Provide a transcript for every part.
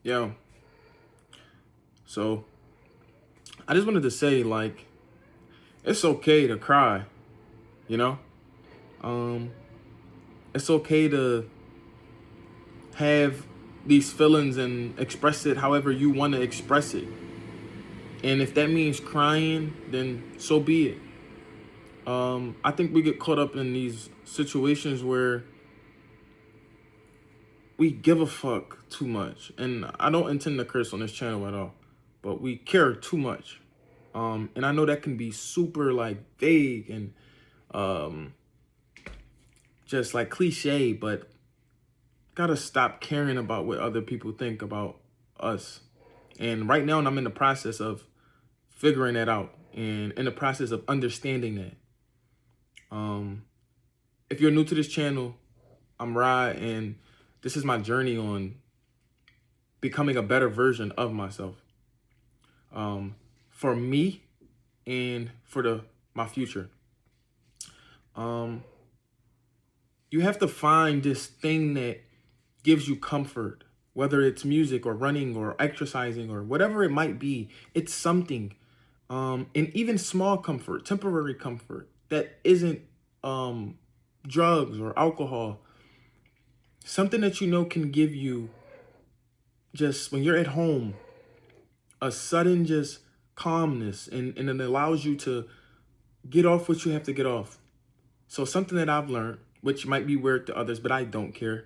Yo, so I just wanted to say, like, it's okay to cry, you know? Um, it's okay to have these feelings and express it however you want to express it. And if that means crying, then so be it. I think we get caught up in these situations where we give a fuck too much. And I don't intend to curse on this channel at all, but we care too much. And I know that can be super like vague and um just like cliche, but gotta stop caring about what other people think about us. And right now, I'm in the process of figuring that out and in the process of understanding that. Um, if you're new to this channel, I'm Rod, and this is my journey on becoming a better version of myself. For me and for my future. Um, you have to find this thing that gives you comfort, whether it's music or running or exercising or whatever it might be. It's something, and even small comfort, temporary comfort that isn't drugs or alcohol. Something that you know can give you just when you're at home a sudden just calmness, and it allows you to get off what you have to get off. So something that I've learned, which might be weird to others, but I don't care.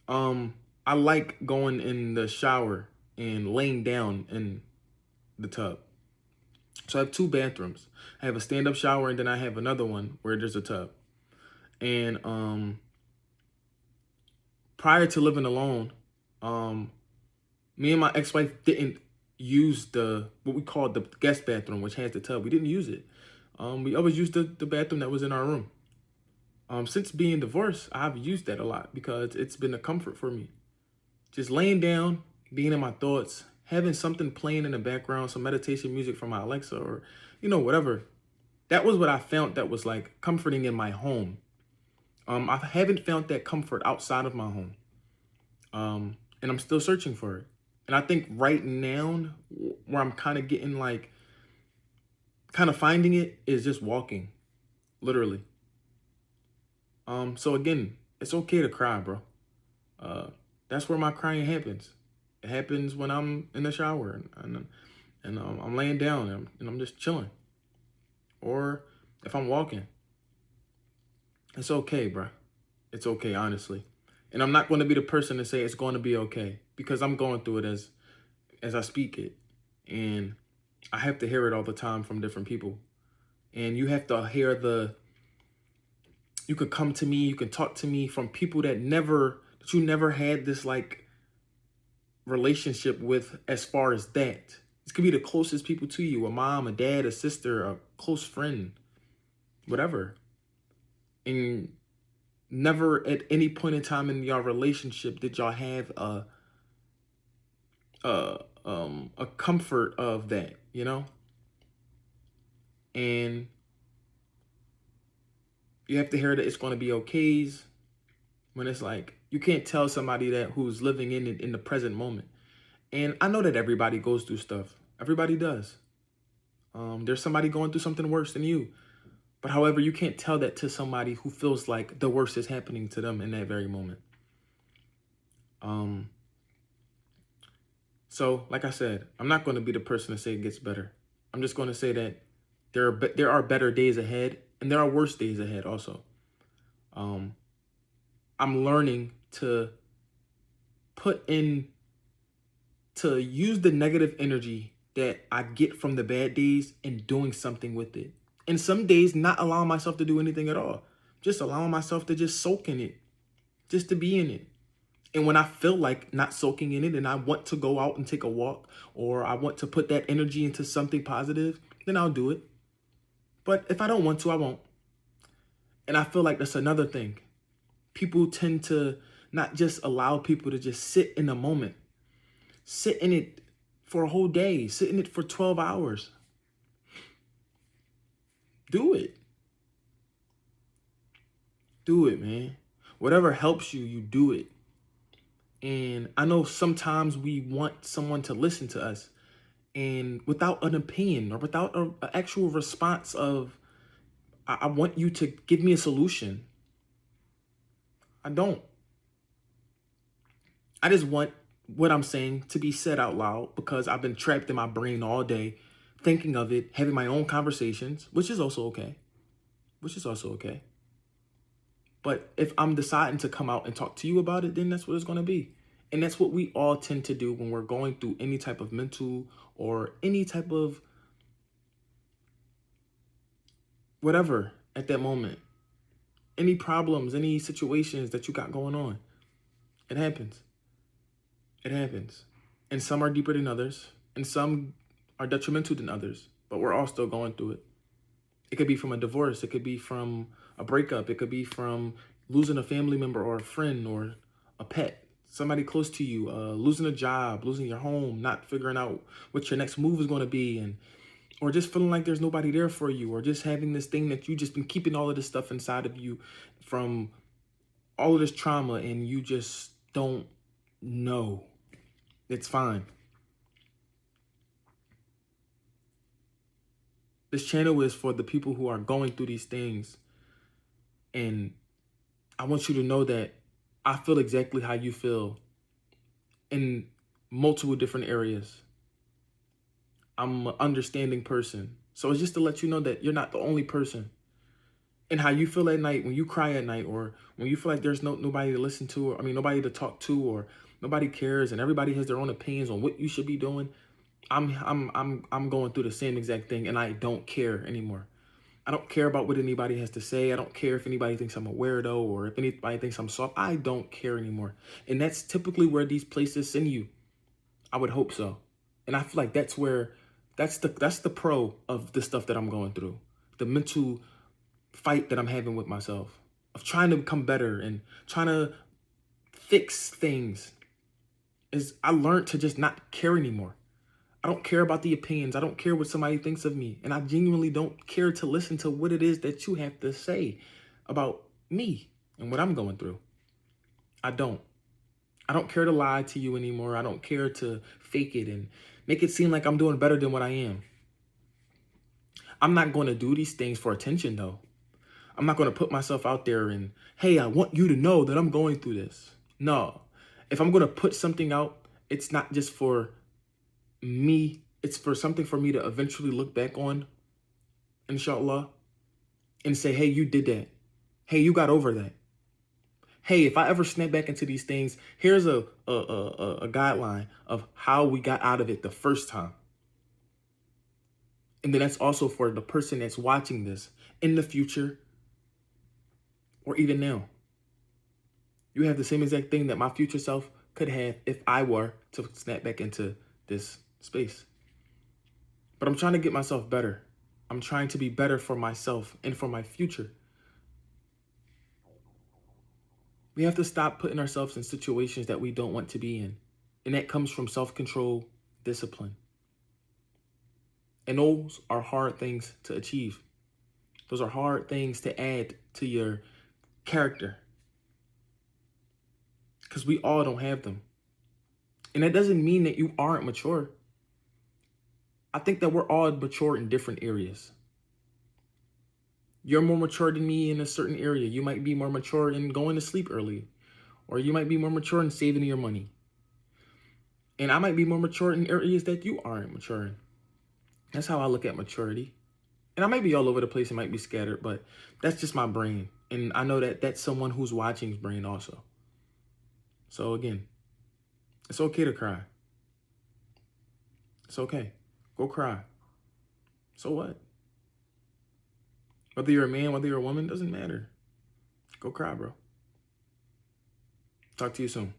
Um, I like going in the shower and laying down in the tub. So I have two bathrooms. I have a stand-up shower and then I have another one where there's a tub. And prior to living alone, um, me and my ex-wife didn't use what we call the guest bathroom, which has the tub. We didn't use it. We always used the bathroom that was in our room. Since being divorced, I've used that a lot because it's been a comfort for me. Just laying down, being in my thoughts, having something playing in the background, some meditation music from my Alexa or, whatever. That was what I found that was like comforting in my home. I haven't found that comfort outside of my home. And I'm still searching for it. And I think right now, where I'm kind of getting like, kind of finding it is just walking, literally. So again, it's okay to cry, bro. Uh, that's where my crying happens. It happens when I'm in the shower and I'm laying down and I'm just chilling. Or if I'm walking, it's okay, bro. It's okay, honestly. And I'm not going to be the person to say it's going to be okay because I'm going through it as I speak it. And I have to hear it all the time from different people. And you have to hear you could come to me, you can talk to me from people that you never had this like relationship with as far as that. This could be the closest people to you, a mom, a dad, a sister, a close friend, whatever. And never at any point in time in your relationship did y'all have a comfort of that, And you have to hear that it's going to be okays when it's like you can't tell somebody that who's living in it in the present moment. And I know that everybody goes through stuff. Everybody does. There's somebody going through something worse than you. But however, you can't tell that to somebody who feels like the worst is happening to them in that very moment. Um, so, like I said, I'm not going to be the person to say it gets better. I'm just going to say that there are better days ahead, and there are worse days ahead also. Um, I'm learning to use the negative energy that I get from the bad days and doing something with it. And some days not allowing myself to do anything at all. Just allowing myself to just soak in it, just to be in it. And when I feel like not soaking in it and I want to go out and take a walk or I want to put that energy into something positive, then I'll do it. But if I don't want to, I won't. And I feel like that's another thing. People tend to not just allow people to just sit in the moment, sit in it for a whole day, sit in it for 12 hours. Do it. Do it, man. Whatever helps you, you do it. And I know sometimes we want someone to listen to us, and without an opinion or without an actual response of, I want you to give me a solution. I don't. I just want what I'm saying to be said out loud because I've been trapped in my brain all day thinking of it, having my own conversations, which is also okay. Which is also okay. But if I'm deciding to come out and talk to you about it, then that's what it's going to be. And that's what we all tend to do when we're going through any type of mental or any type of whatever at that moment. Any problems, any situations that you got going on. It happens. It happens. And some are deeper than others, and some are detrimental than others, but we're all still going through it. It could be from a divorce. It could be from a breakup. It could be from losing a family member or a friend or a pet, somebody close to you, losing a job, losing your home, not figuring out what your next move is going to be, and or just feeling like there's nobody there for you, or just having this thing that you just been keeping all of this stuff inside of you from all of this trauma, and you just don't know. It's fine. This channel is for the people who are going through these things. And I want you to know that I feel exactly how you feel in multiple different areas. I'm an understanding person. So it's just to let you know that you're not the only person. And how you feel at night, when you cry at night, or when you feel like there's nobody to listen to, or nobody to talk to, or nobody cares, and everybody has their own opinions on what you should be doing. I'm going through the same exact thing, and I don't care anymore. I don't care about what anybody has to say. I don't care if anybody thinks I'm a weirdo or if anybody thinks I'm soft. I don't care anymore. And that's typically where these places send you. I would hope so. And I feel like that's the pro of the stuff that I'm going through. The mental fight that I'm having with myself of trying to become better and trying to fix things is I learned to just not care anymore. I don't care about the opinions. I don't care what somebody thinks of me. And I genuinely don't care to listen to what it is that you have to say about me and what I'm going through. I don't. I don't care to lie to you anymore. I don't care to fake it and make it seem like I'm doing better than what I am. I'm not going to do these things for attention, though. I'm not going to put myself out there and, hey, I want you to know that I'm going through this. No. If I'm going to put something out, it's not just for me. It's for something for me to eventually look back on, inshallah, and say, hey, you did that. Hey, you got over that. Hey, if I ever snap back into these things, here's a guideline of how we got out of it the first time. And then that's also for the person that's watching this in the future or even now. You have the same exact thing that my future self could have if I were to snap back into this space. But I'm trying to get myself better. I'm trying to be better for myself and for my future. We have to stop putting ourselves in situations that we don't want to be in. And that comes from self-control, discipline. And those are hard things to achieve. Those are hard things to add to your character. Because we all don't have them. And that doesn't mean that you aren't mature. I think that we're all mature in different areas. You're more mature than me in a certain area. You might be more mature in going to sleep early. Or you might be more mature in saving your money. And I might be more mature in areas that you aren't mature in. That's how I look at maturity. And I might be all over the place. It might be scattered, but that's just my brain. And I know that that's someone who's watching's brain also. So again, it's okay to cry. It's okay. Go cry. So what? Whether you're a man, whether you're a woman, doesn't matter. Go cry, bro. Talk to you soon.